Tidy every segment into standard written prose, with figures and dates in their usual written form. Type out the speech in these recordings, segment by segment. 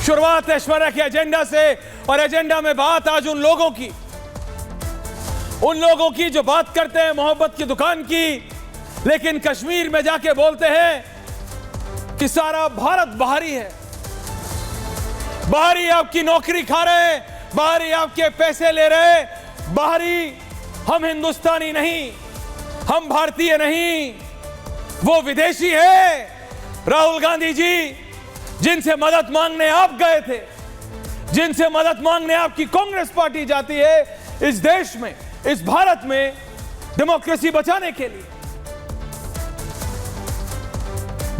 शुरुआत ऐश्वर्या के एजेंडा से, और एजेंडा में बात आज उन लोगों की जो बात करते हैं मोहब्बत की दुकान की, लेकिन कश्मीर में जाके बोलते हैं कि सारा भारत बाहरी है, बाहरी आपकी नौकरी खा रहे, बाहरी आपके पैसे ले रहे, बाहरी हम हिंदुस्तानी नहीं, हम भारतीय नहीं, वो विदेशी है। राहुल गांधी जी, जिनसे मदद मांगने आप गए थे, जिनसे मदद मांगने आपकी कांग्रेस पार्टी जाती है इस देश में, इस भारत में डेमोक्रेसी बचाने के लिए,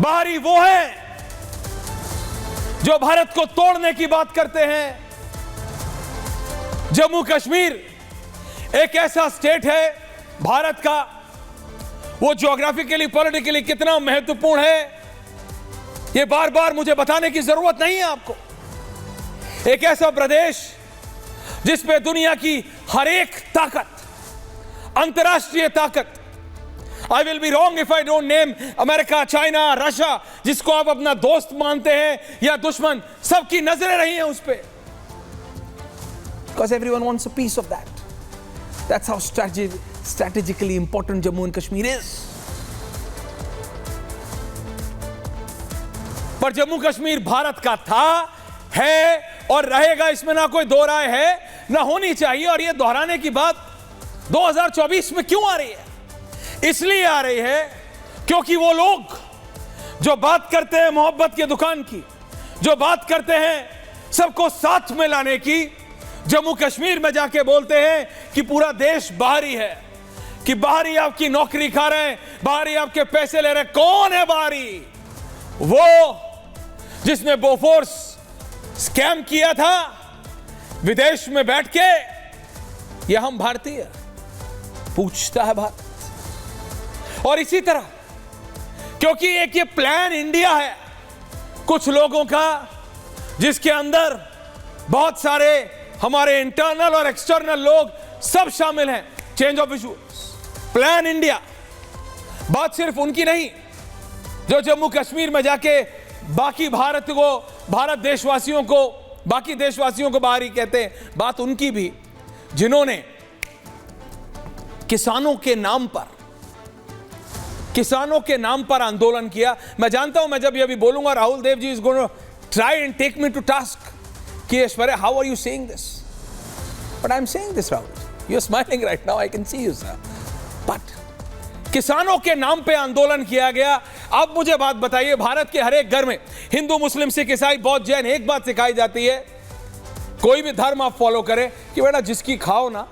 बाहरी वो है जो भारत को तोड़ने की बात करते हैं। जम्मू कश्मीर एक ऐसा स्टेट है भारत का, वो ज्योग्राफिकली पॉलिटिकली कितना महत्वपूर्ण है ये बार बार मुझे बताने की जरूरत नहीं है आपको। एक ऐसा प्रदेश जिसमें दुनिया की हर एक ताकत, अंतर्राष्ट्रीय ताकत, I will be wrong if I don't name America, China, Russia, जिसको आप अपना दोस्त मानते हैं या दुश्मन, सबकी नजरें रही हैं उस पे, because everyone wants a piece of that. That's how strategically important Jammu and Kashmir is. पर जम्मू कश्मीर भारत का था, है और रहेगा, इसमें ना कोई दो राय है, ना होनी चाहिए। और ये दोहराने की बात 2024 में क्यों आ रही है? इसलिए आ रही है क्योंकि वो लोग जो बात करते हैं मोहब्बत की दुकान की, जो बात करते हैं सबको साथ में लाने की, जम्मू कश्मीर में जाके बोलते हैं कि पूरा देश बाहरी है, कि बाहरी आपकी नौकरी खा रहे हैं, बाहरी आपके पैसे ले रहे हैं। कौन है बाहरी? वो जिसने बोफोर्स स्कैम किया था विदेश में बैठ के, ये हम भारतीय, पूछता है भारत। और इसी तरह क्योंकि एक ये प्लान इंडिया है कुछ लोगों का, जिसके अंदर बहुत सारे हमारे इंटरनल और एक्सटर्नल लोग सब शामिल हैं। Change of visuals, plan India, बात सिर्फ उनकी नहीं जो जम्मू कश्मीर में जाके बाकी भारत को, भारत देशवासियों को, बाकी देशवासियों को बाहरी कहते हैं, बात उनकी भी जिन्होंने किसानों के नाम पर आंदोलन किया। मैं जानता हूं, मैं जब ये भी बोलूंगा Rahul Dev ji is going to try and take me to task कि Aishwarya, how are you saying this? But I am saying this Rahul, you are smiling right now, I can see you sir. But किसानों के नाम पे आंदोलन किया गया। अब मुझे बात बताइए, भारत के हर एक घर में हिंदू, मुस्लिम, सिख, ईसाई, बौद्ध, जैन, एक बात सिखाई जाती है, कोई भी धर्म आप फॉलो करें, कि बेटा जिसकी खाओ ना,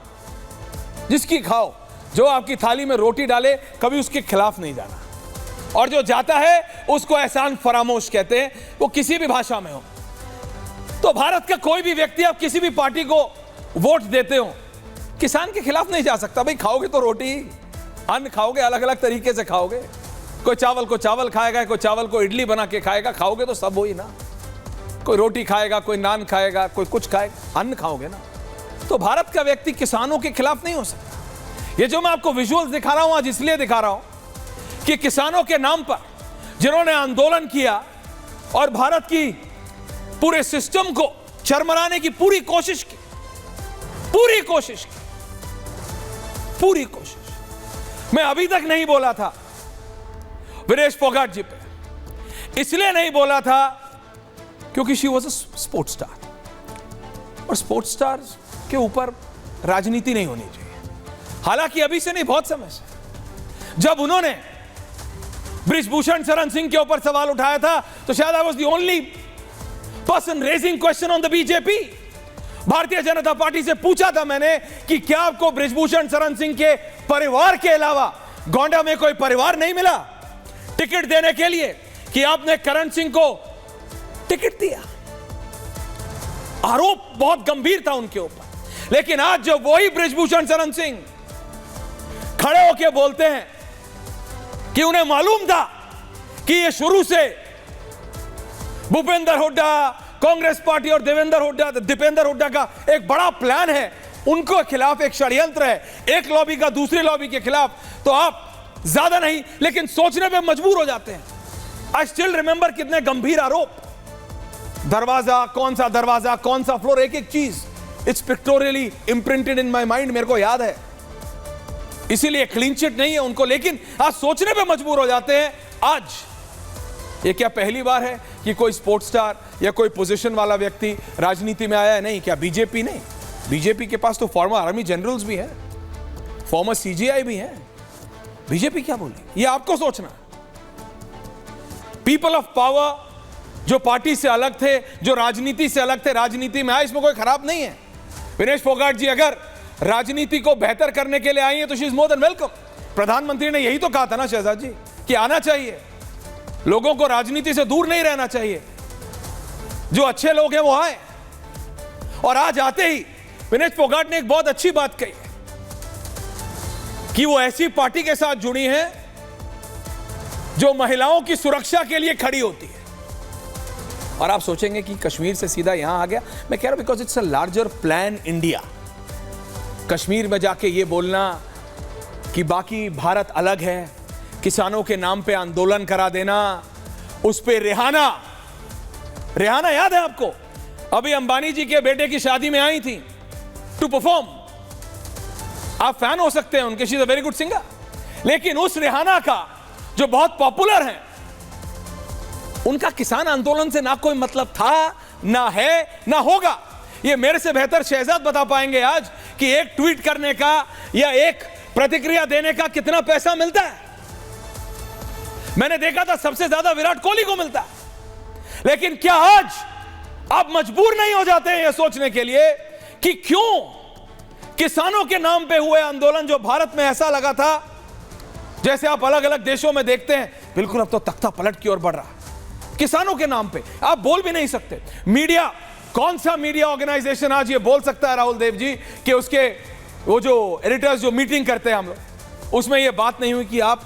जिसकी खाओ, जो आपकी थाली में रोटी डाले कभी उसके खिलाफ नहीं जाना, और जो जाता है उसको एहसान फरामोश कहते हैं, वो किसी भी भाषा में हो। तो भारत का कोई भी व्यक्ति, आप किसी भी पार्टी को वोट देते हो, किसान के खिलाफ नहीं जा सकता। भाई खाओगे तो रोटी, अन्न खाओगे, अलग अलग तरीके से खाओगे, कोई चावल को चावल खाएगा, कोई चावल को इडली बना के खाएगा, खाओगे तो सब हो ही ना। कोई रोटी खाएगा, कोई नान खाएगा, कोई कुछ खाएगा, अन्न खाओगे ना। तो भारत का व्यक्ति किसानों के खिलाफ नहीं हो सकता। ये जो मैं आपको विजुअल्स दिखा रहा हूं आज इसलिए दिखा रहा हूं कि किसानों के नाम पर जिन्होंने आंदोलन किया और भारत की पूरे सिस्टम को चरमराने की पूरी कोशिश की, पूरी कोशिश। मैं अभी तक नहीं बोला था विनेश फोगाट जी पे, इसलिए नहीं बोला था क्योंकि she was a sports star, और स्पोर्ट्स स्टार के ऊपर राजनीति नहीं होनी चाहिए। हालांकि अभी से नहीं, बहुत समय से। जब उन्होंने बृजभूषण शरण सिंह के ऊपर सवाल उठाया था तो शायद I was the only person raising question on the BJP. Bharatiya Janata party से पूछा था मैंने कि क्या आपको बृजभूषण शरण सिंह के परिवार के अलावा गोंडा में कोई परिवार नहीं मिला टिकट देने के लिए कि आपने करण सिंह को टिकट दिया? आरोप बहुत गंभीर था उनके ऊपर। लेकिन आज जो वही बृजभूषण शरण सिंह खड़े होकर बोलते हैं कि उन्हें मालूम था कि ये शुरू से भूपेंद्र हुड्डा, कांग्रेस पार्टी और दीपेंद्र हुड्डा का एक बड़ा प्लान है, उनको खिलाफ एक षड्यंत्र है, एक लॉबी का दूसरी लॉबी के खिलाफ, तो आप ज्यादा नहीं लेकिन सोचने पे मजबूर हो जाते हैं। आई स्टिल रिमेंबर कितने गंभीर आरोप दरवाजा, कौन सा दरवाजा, कौन सा फ्लोर, एक एक चीज it's pictorially imprinted in my mind, मेरे को याद है। इसीलिए क्लीन चिट नहीं है उनको, लेकिन आज सोचने पे मजबूर हो जाते हैं। आज ये क्या पहली बार है कि कोई स्पोर्ट्स स्टार या कोई पोजीशन वाला व्यक्ति राजनीति में आया है? नहीं। क्या बीजेपी नहीं? बीजेपी के पास तो फॉर्मर आर्मी जनरल्स भी हैं, फॉर्मर सीजीआई भी हैं। बीजेपी क्या बोली, ये आपको सोचना। पीपल ऑफ पावर जो पार्टी से अलग थे, जो राजनीति से अलग थे, राजनीति में आए, इसमें कोई खराब नहीं है। विनेश फोगाट जी अगर राजनीति को बेहतर करने के लिए आई है तो she is more than welcome. प्रधानमंत्री ने यही तो कहा था ना शहजाद जी कि आना चाहिए, लोगों को राजनीति से दूर नहीं रहना चाहिए, जो अच्छे लोग हैं वो आए। और आज आते ही विनेश फोगाट ने एक बहुत अच्छी बात कही है कि वो ऐसी पार्टी के साथ जुड़ी हैं जो महिलाओं की सुरक्षा के लिए खड़ी होती है। और आप सोचेंगे कि कश्मीर से सीधा यहां आ गया, मैं कह रहा हूं because it's a larger plan India. Kashmir में जाके ये बोलना कि बाकी भारत अलग है, किसानों के नाम पे आंदोलन करा देना, उस पे रेहाना याद है आपको? अभी अंबानी जी के बेटे की शादी में आई थी टू परफॉर्म। आप फैन हो सकते हैं उनके, she is a very good singer, लेकिन उस रेहाना का जो बहुत पॉपुलर है, उनका किसान आंदोलन से ना कोई मतलब था, ना है, ना होगा। ये मेरे से बेहतर शहजाद बता पाएंगे आज कि एक ट्वीट करने का या एक प्रतिक्रिया देने का कितना पैसा मिलता है। मैंने देखा था सबसे ज्यादा विराट कोहली को मिलता है। लेकिन क्या आज आप मजबूर नहीं हो जाते हैं यह सोचने के लिए कि क्यों किसानों के नाम पे हुए आंदोलन, जो भारत में ऐसा लगा था जैसे आप अलग अलग देशों में देखते हैं, बिल्कुल अब तो तख्ता पलट की ओर बढ़ रहा है। किसानों के नाम पे आप बोल भी नहीं सकते। मीडिया, कौन सा मीडिया ऑर्गेनाइजेशन आज ये बोल सकता है राहुल देव जी कि उसके वो जो एडिटर्स जो मीटिंग करते हैं हम लोग, उसमें ये बात नहीं हुई कि आप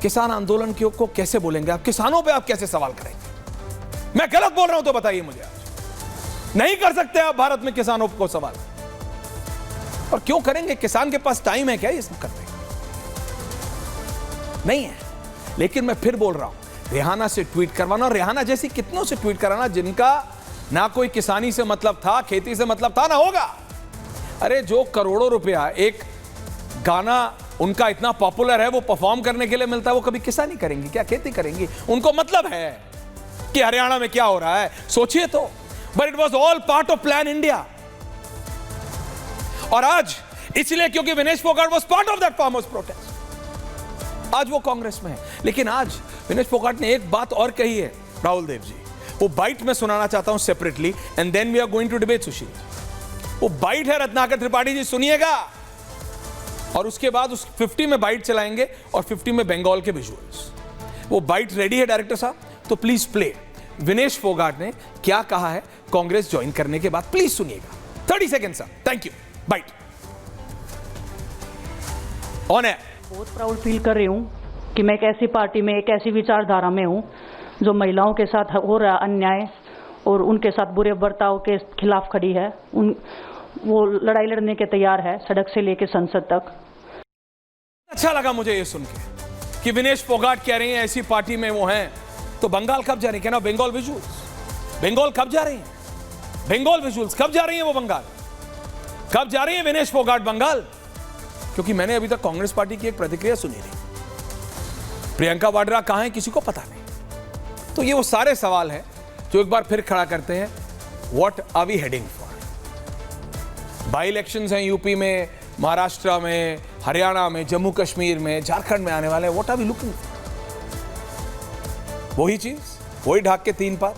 किसान आंदोलन को कैसे बोलेंगे, आप किसानों पे आप कैसे सवाल करेंगे? मैं गलत बोल रहा हूं तो बताइए मुझे। आज नहीं कर सकते आप भारत में किसानों को सवाल, और क्यों करेंगे? किसान के पास टाइम है क्या ये सब करने का? नहीं है। लेकिन मैं फिर बोल रहा हूं, रेहाना से ट्वीट करवाना, और रेहाना जैसी कितनों से ट्वीट कराना जिनका ना कोई किसानी से मतलब था, खेती से मतलब था, ना होगा। अरे जो करोड़ों रुपया एक गाना उनका इतना पॉपुलर है वो परफॉर्म करने के लिए मिलता है, वो कभी किसानी करेंगी क्या, खेती करेंगी? उनको मतलब है कि हरियाणा में क्या हो रहा है, सोचिए तो। But it was all part of plan India. और आज इसलिए क्योंकि Vinesh Phogat was part of that farmers protest, आज वो कांग्रेस में है। लेकिन आज विनेश फोगाट ने एक बात और कही है राहुल देव जी, वो बाइट में सुनाना चाहता हूं separately, and then we are going to debate Sushil. वो बाइट है रत्नाकर त्रिपाठी जी, सुनिएगा, और उसके बाद उस 50 में बाइट चलाएंगे और 50 में बंगाल के विजुअल्स। वो बाइट रेडी है डायरेक्टर साहब, तो प्लीज प्ले। विनेश फोगाट ने क्या कहा है कांग्रेस ज्वाइन करने के बाद, प्लीज सुनिएगा। 30 second sir, thank you. Bite on है। बहुत प्राउड फील कर रही हूँ कि मैं एक ऐसी पार्टी में, एक ऐसी विचारधारा में हूँ जो महिलाओं के साथ हो रहा अन्याय और उनके साथ बुरे बर्ताव के खिलाफ खड़ी है। वो लड़ाई लड़ने के तैयार है, सड़क से लेकर संसद तक। अच्छा लगा मुझे ये सुन के कि विनेश फोगाट कह रही हैं ऐसी पार्टी में वो हैं, तो बंगाल कब जा रही है? कहना बंगाल विजुअल्स, बंगाल कब जा रही हैं? बंगाल विजुअल्स कब जा रही हैं? वो बंगाल कब जा रही है विनेश फोगाट बंगाल? क्योंकि मैंने अभी तक कांग्रेस पार्टी की एक प्रतिक्रिया सुनी नहीं। प्रियंका वाड्रा कहां है किसी को पता नहीं। तो ये वो सारे सवाल हैं जो एक बार फिर खड़ा करते हैं, what are we heading for? By elections हैं यूपी में, महाराष्ट्र में, हरियाणा में, जम्मू कश्मीर में, झारखंड में आने वाले हैं। What are we looking for? वही चीज, वही ढाक के 3 पार।